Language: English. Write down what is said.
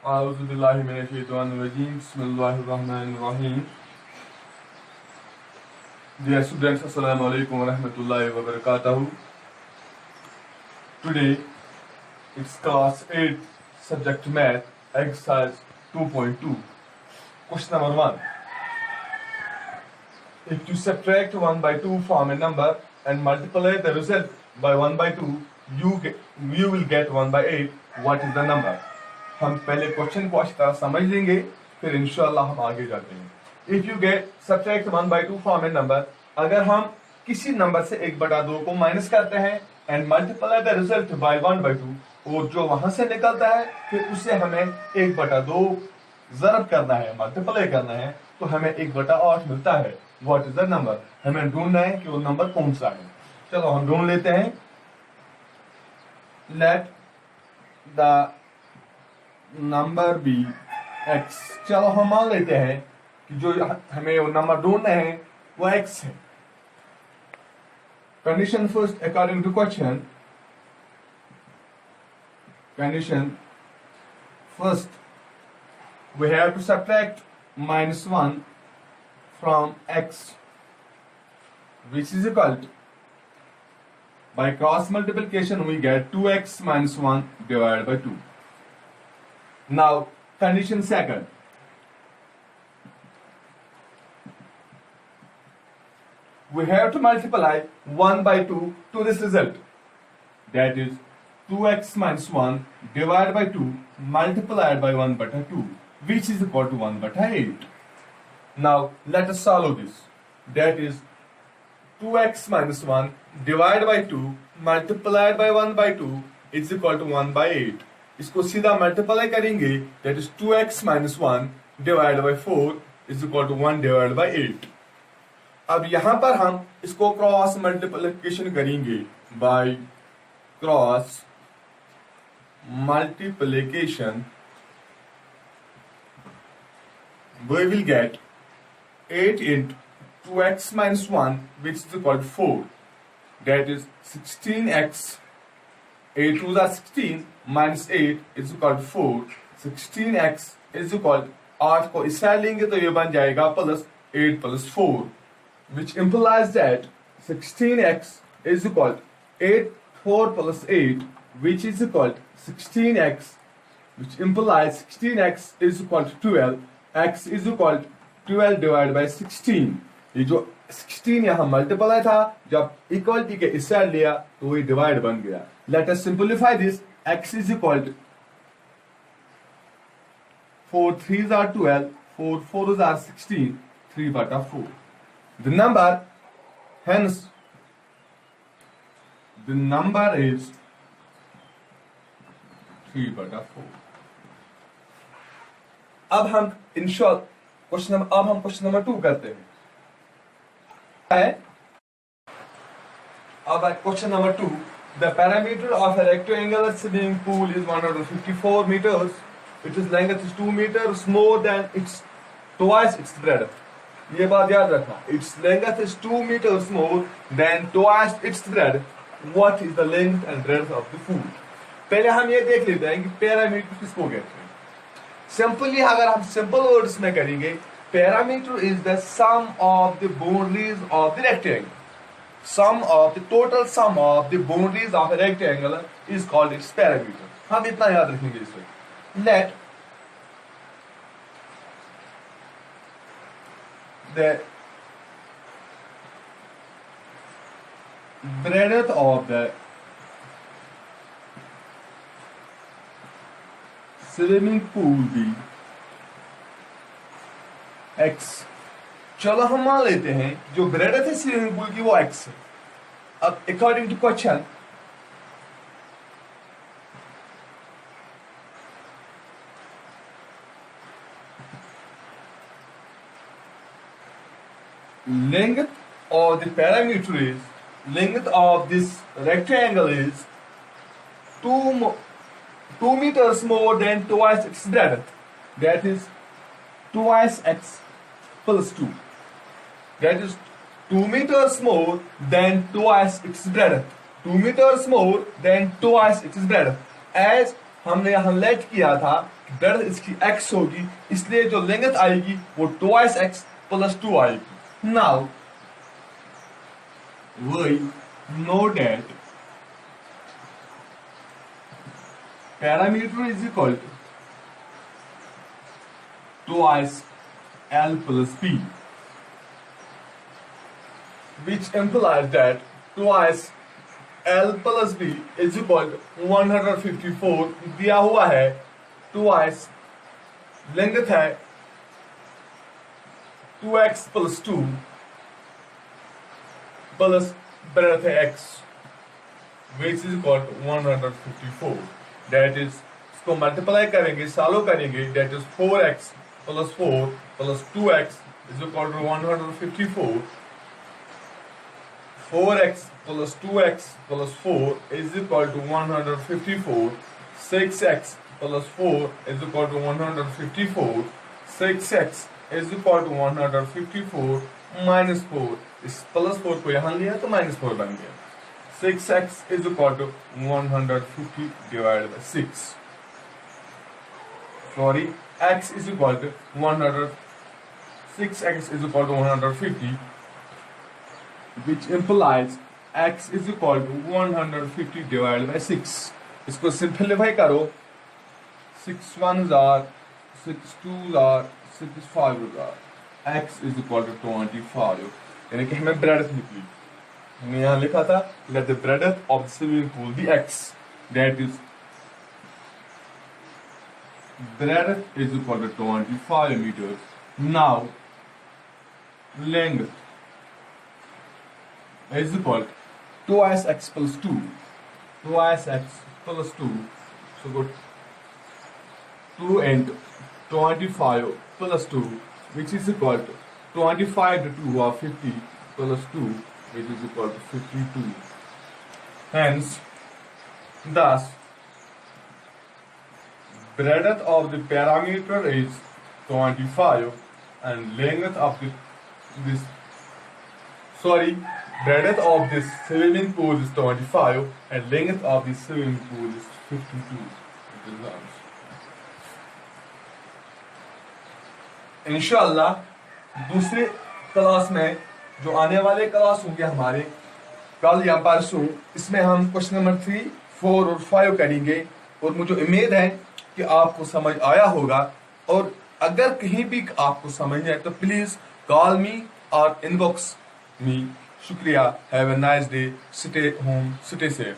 Auzubillahiminash-shaytanir-rajim. Bismillahir-rahmanir-rahim. Dear students, Assalamu alaikum wa rahmatullahi wa barakatuh. Today it's class 8 subject math exercise 2.2. Question number 1. If you subtract 1 by 2 from a number and multiply the result by 1 by 2, you will get 1 by 8. What is the number? हम पहले question को अच्छी तरह समझ लेंगे, फिर इंशाल्लाह हम आगे जाते हैं। If you get subtract 1 by 2 from A number, अगर हम किसी नंबर से 1/2 को माइनस करते हैं and multiply the result by 1 by 2, और जो वहां से निकलता है फिर उसे हमें 1/2 ज़रब करना है, मल्टीप्लाई करना है, तो हमें 1/8 मिलता है। What is the number? हमें ढूंढना है कि वो नंबर कौन सा है। चलो हम ढूंढ लेते हैं। Let the number be x। चलो हम मान लेते हैं कि जो हमें वो नंबर ढूंढना है वो x है। Condition first according to question. Condition first, we have to subtract -1 from x, which is equal to, by cross multiplication we get 2x minus 1 divided by 2. Now condition second, we have to multiply 1 by 2 to this result, that is 2x minus 1 divided by 2 multiplied by 1/2, which is equal to 1/8. Now let us solve this. That is 2x minus 1 divided by 2 multiplied by 1/2 is equal to 1/8. इसको सीधा multiply करेंगे, that is 2x minus 1 divided by 4 is equal to 1 divided by 8. अब यहां पर हम इसको cross multiplication करेंगे। By cross multiplication we will get 8 into 2x minus 1, which is equal to 4, that is 16x, 8 2s are 16 minus 8 is equal to 4. 16x is equal to 8 को इस side लेंगे तो ये बन जाएगा plus 8 plus 4, which implies that 16x is equal to 8 4 plus 8, which is equal to 16x, which implies 16x is equal to 12. x is equal to 12 divided by 16. ये जो 16 यहाँ मल्टीप्लाई था, जब इक्वलिटी के इस साइड लिया तो ये डिवाइड बन गया। Let us simplify this. x is equal to 4 3s are 12, 4 4s are 16, 3/4. The number, hence the number is 3/4. अब हम क्वेश्चन नंबर 2 करते हैं। अब question number 2, the perimeter of a rectangular swimming pool is 154 meters. Its length is 2 meters more than twice its breadth. ये बात याद रखना, its length is 2 meters more than twice its breadth. What is the length and breadth of the pool? पहले हम ये देख लेते हैं कि पैरामीटर किसको कहते हैं। सिंपली अगर हम सिंपल वर्ड्स में करेंगे, perimeter is the sum of the boundaries of the rectangle. Total sum of the boundaries of a rectangle is called its perimeter. हम इतना याद रखेंगे इसमें। Let the breadth of the swimming pool be x। चलो हम मान लेते हैं जो ब्रेडथ है स्विमिंग पूल की वो x है। अब according to question, length of the parameter is, length of this rectangle is 2 meters more than twice its breadth, that is twice x plus 2, that is 2 meters more than twice its breadth, 2 meters more than twice its breadth, as हमने यहाँ late किया था breadth इसकी x होगी, इसलिए जो length आएगी वो 2x प्लस 2 आएगी। Now we know that perimeter is equal to twice L plus B, which implies that twice L plus B is equal to 154 दिया हुआ है। twice लेंथ है 2x plus 2 प्लस ब्रेडथ है x, which is equal to 154। that is इसको multiply करेंगे, solve करेंगे, that is 4x plus 4 plus 2x is equal to 154। 4x plus 2x plus 4 is equal to 154। 6x plus 4 is equal to 154। 6x is equal to 154 minus 4, इस plus 4 को यहाँ लिया तो minus 4 बन गया। 6x is equal to 150 divided by 6। Sorry, x is equal to 100, 6x is equal to 150, which implies x is equal to 150 divided by 6। इसको simplify करो, 6 1s are 6 2s are 6 5s are, x is equal to 25, यानी कि हमें breadth निकली। हमने यहाँ लिखा था let the breadth of the swimming pool be x, that is breadth is equal to 25 meters। now length is equal to twice x plus 2, twice x plus 2, so go 2 into 25 plus 2, which is equal to 25 to 2 are 50 plus 2, which is equal to 52। hence thus breadth of the parameter is 25 and length of breadth of this swimming pool is 25 and length of the swimming pool is 52। इंशाअल्लाह दूसरे class में जो आने वाले class होंगे हमारे कल या परसों, इसमें हम क्वेश्चन नंबर 3, 4 और 5 करेंगे। और मुझे उम्मीद है कि आपको समझ आया होगा, और अगर कहीं भी आपको समझ नहीं आए तो प्लीज कॉल मी और इनबॉक्स मी। शुक्रिया। Have a nice day, stay home, stay safe.